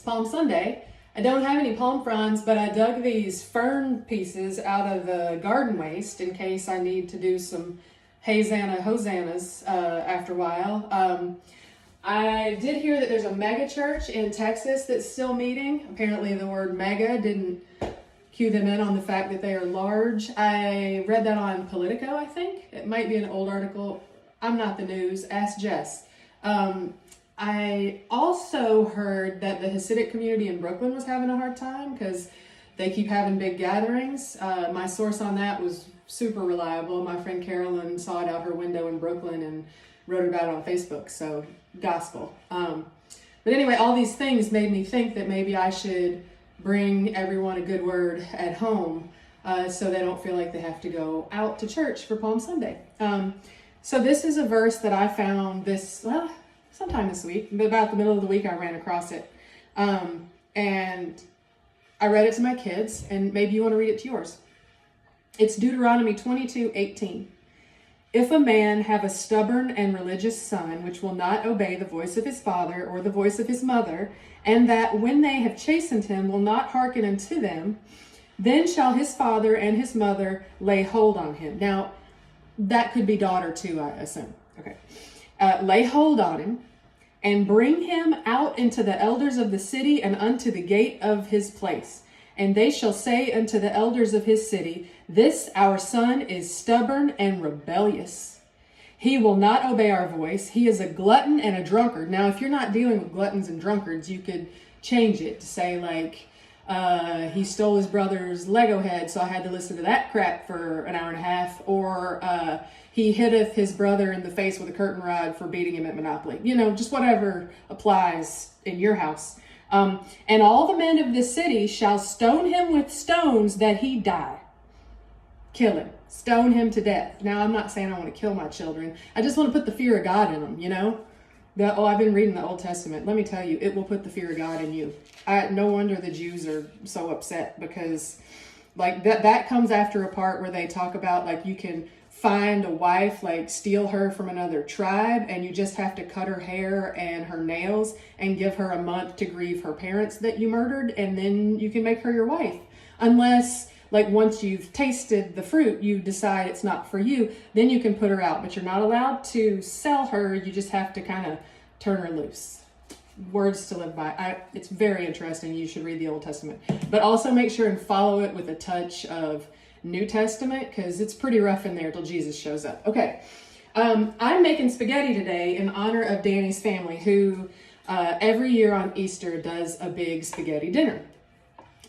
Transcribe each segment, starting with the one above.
Palm Sunday. I don't have any palm fronds, but I dug these fern pieces out of the garden waste in case I need to do some hosannas after a while. I did hear that there's a mega church in Texas that's still meeting. Apparently the word mega didn't cue them in on the fact that they are large. I read that on Politico, I think. It might be an old article. I'm not the news. Ask Jess. I also heard that the Hasidic community in Brooklyn was having a hard time because they keep having big gatherings. My source on that was super reliable. My friend Carolyn saw it out her window in Brooklyn and wrote about it on Facebook, so gospel. But anyway, all these things made me think that maybe I should bring everyone a good word at home so they don't feel like they have to go out to church for Palm Sunday. So this is a verse that I found sometime this week, but about the middle of the week I ran across it. And I read it to my kids, and maybe you want to read it to yours. It's Deuteronomy 22:18. If a man have a stubborn and religious son, which will not obey the voice of his father or the voice of his mother, and that when they have chastened him will not hearken unto them, then shall his father and his mother lay hold on him. Now, that could be daughter too, I assume. Okay. Lay hold on him and bring him out into the elders of the city and unto the gate of his place. And they shall say unto the elders of his city, this our son is stubborn and rebellious. He will not obey our voice. He is a glutton and a drunkard. Now, if you're not dealing with gluttons and drunkards, you could change it to say like, he stole his brother's Lego head, so I had to listen to that crap for an hour and a half. Or he hitteth his brother in the face with a curtain rod for beating him at Monopoly. You know, just whatever applies in your house. And all the men of this city shall stone him with stones that he die. Kill him. Stone him to death. Now, I'm not saying I want to kill my children. I just want to put the fear of God in them, you know? I've been reading the Old Testament. Let me tell you, it will put the fear of God in you. No wonder the Jews are so upset, because like that comes after a part where they talk about like you can find a wife, like steal her from another tribe, and you just have to cut her hair and her nails and give her a month to grieve her parents that you murdered, and then you can make her your wife. Unless like once you've tasted the fruit, you decide it's not for you, then you can put her out, but you're not allowed to sell her. You just have to kind of turn her loose. Words to live by. It's very interesting. You should read the Old Testament, but also make sure and follow it with a touch of New Testament, because it's pretty rough in there till Jesus shows up. Okay. I'm making spaghetti today in honor of Danny's family, who every year on Easter does a big spaghetti dinner.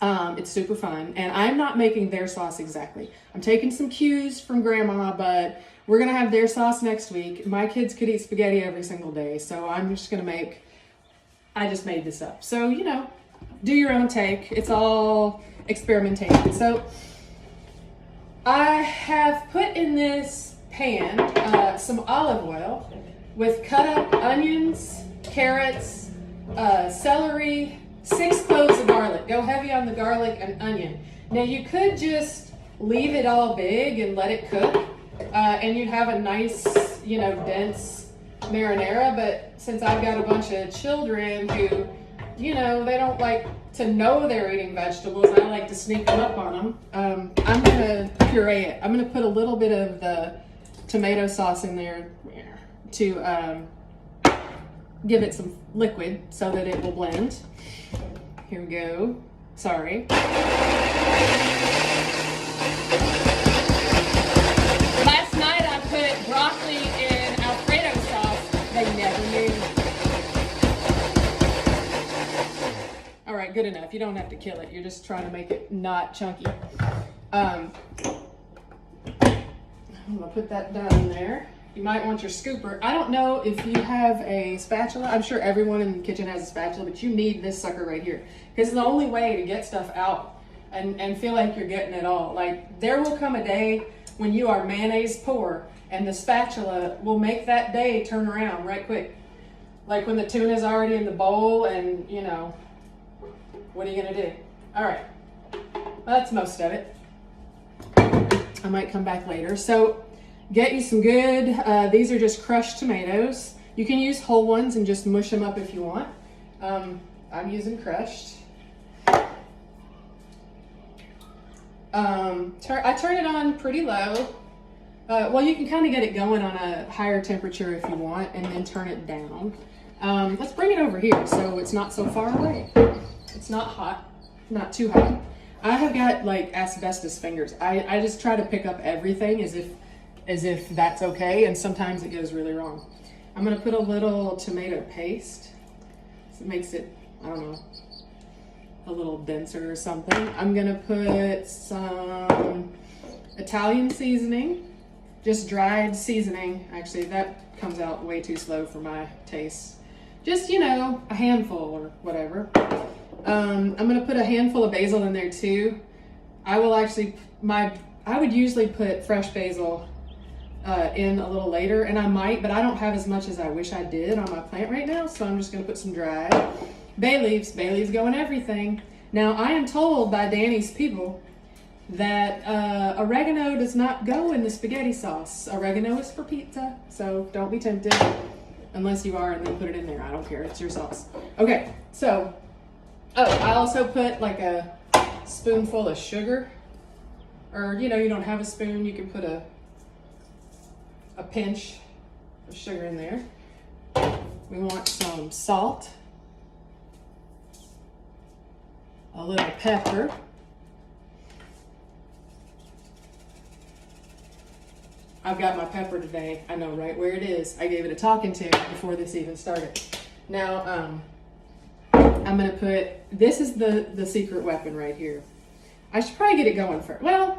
It's super fun, and I'm not making their sauce exactly. I'm taking some cues from Grandma, but we're gonna have their sauce next week. My kids could eat spaghetti every single day, so I'm just gonna I just made this up. So, you know, do your own take. It's all experimentation. So I have put in this pan some olive oil with cut up onions, carrots, celery, 6 cloves of garlic. Go heavy on the garlic and onion. Now you could just leave it all big and let it cook, and you'd have a nice, dense marinara. But since I've got a bunch of children who, they don't like to know they're eating vegetables, I like to sneak them up on them. I'm gonna puree it. I'm gonna put a little bit of the tomato sauce in there to give it some liquid so that it will blend. Here we go. Sorry. Last night I put broccoli in Alfredo sauce. They never knew. All right, good enough. You don't have to kill it. You're just trying to make it not chunky. I'm gonna put that down there. You might want your scooper. I don't know if you have a spatula. I'm sure everyone in the kitchen has a spatula, but you need this sucker right here, because it's the only way to get stuff out and feel like you're getting it all. Like, there will come a day when you are mayonnaise poor, and the spatula will make that day turn around right quick. Like when the tuna's already in the bowl and, what are you gonna do? All right, well, that's most of it. I might come back later. So get you some good, these are just crushed tomatoes. You can use whole ones and just mush them up if you want. I'm using crushed. I turn it on pretty low. Well, you can kind of get it going on a higher temperature if you want, and then turn it down. Let's bring it over here so it's not so far away. It's not hot, not too hot. I have got like asbestos fingers. I just try to pick up everything as if that's okay, and sometimes it goes really wrong. I'm gonna put a little tomato paste. So it makes it, I don't know, a little denser or something. I'm gonna put some Italian seasoning, just dried seasoning. Actually, that comes out way too slow for my taste. Just, you know, a handful or whatever. I'm gonna put a handful of basil in there too. I would usually put fresh basil in a little later, and I might, but I don't have as much as I wish I did on my plant right now, so I'm just gonna put some dried. Bay leaves go in everything. Now, I am told by Danny's people that oregano does not go in the spaghetti sauce. Oregano is for pizza, so don't be tempted unless you are, and then put it in there. I don't care, it's your sauce. Okay, so, I also put like a spoonful of sugar, or you know, you don't have a spoon, you can put a pinch of sugar in there. We want some salt, a little pepper, I've got my pepper today. I know right where it is. I gave it a talking to before this even started. Now, I'm gonna put, this is the secret weapon right here. I should probably get it going first. Well,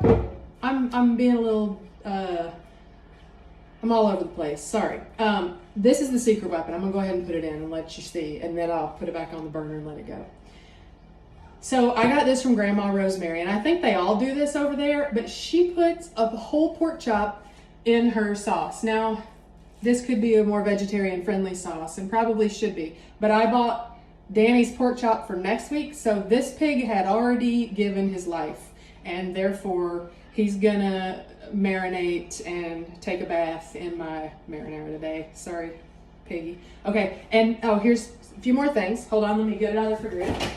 I'm being a little, I'm all over the place, sorry. This is the secret weapon. I'm gonna go ahead and put it in and let you see, and then I'll put it back on the burner and let it go. So I got this from Grandma Rosemary, and I think they all do this over there, but she puts a whole pork chop in her sauce. Now, this could be a more vegetarian friendly sauce, and probably should be, but I bought Danny's pork chop for next week, so this pig had already given his life, and therefore he's gonna marinate and take a bath in my marinara today. Sorry, piggy. Okay, and oh, here's a few more things. Hold on, let me get it out of the refrigerator.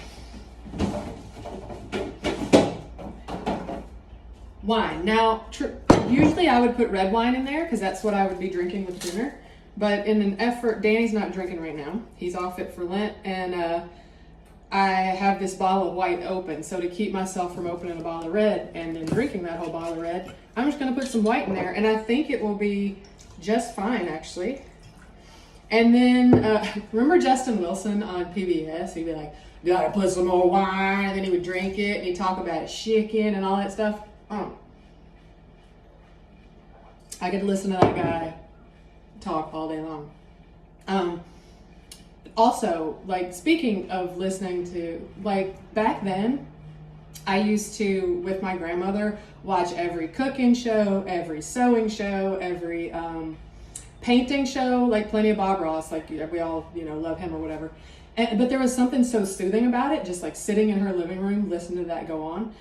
Wine. Now, usually I would put red wine in there because that's what I would be drinking with dinner. But in an effort, Danny's not drinking right now. He's off it for Lent, and I have this bottle of white open. So to keep myself from opening a bottle of red and then drinking that whole bottle of red, I'm just going to put some white in there, and I think it will be just fine, actually. And then, remember Justin Wilson on PBS? He'd be like, gotta put some more wine, and then he would drink it, and he'd talk about his chicken and all that stuff. I could listen to that guy talk all day long. Also, like, speaking of listening to, like, back then, I used to, with my grandmother, watch every cooking show, every sewing show, every painting show, like plenty of Bob Ross, like we all, you know, love him or whatever. But there was something so soothing about it, just like sitting in her living room, listening to that go on.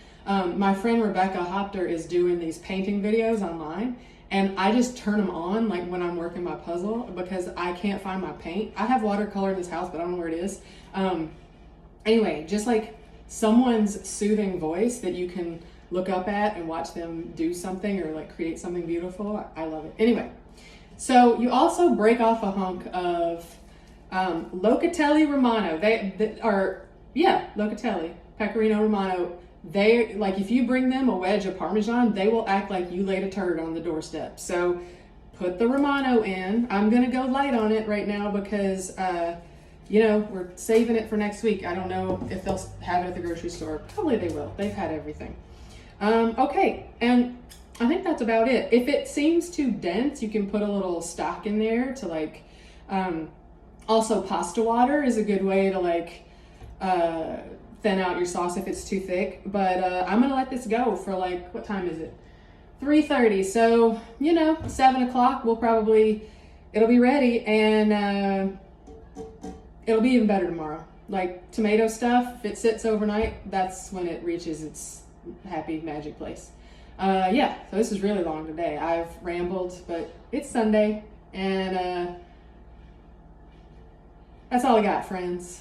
My friend Rebecca Hopter is doing these painting videos online, and I just turn them on like when I'm working my puzzle because I can't find my paint. I have watercolor in this house, but I don't know where it is. Anyway, just like someone's soothing voice that you can look up at and watch them do something or like create something beautiful. I love it. Anyway, so you also break off a hunk of Locatelli Romano. Locatelli, Pecorino Romano. They, like, if you bring them a wedge of Parmesan, they will act like you laid a turd on the doorstep. So put the Romano in. I'm going to go light on it right now because, you know, we're saving it for next week. I don't know if they'll have it at the grocery store. Probably they will. They've had everything. Okay, and I think that's about it. If it seems too dense, you can put a little stock in there to, like, also pasta water is a good way to, like, thin out your sauce if it's too thick. But I'm gonna let this go for, like, what time is it? 3:30. So, you know, 7 o'clock it'll be ready, and it'll be even better tomorrow. Like tomato stuff, if it sits overnight, that's when it reaches its happy magic place. Yeah, so this is really long today. I've rambled, but it's Sunday, and that's all I got, friends.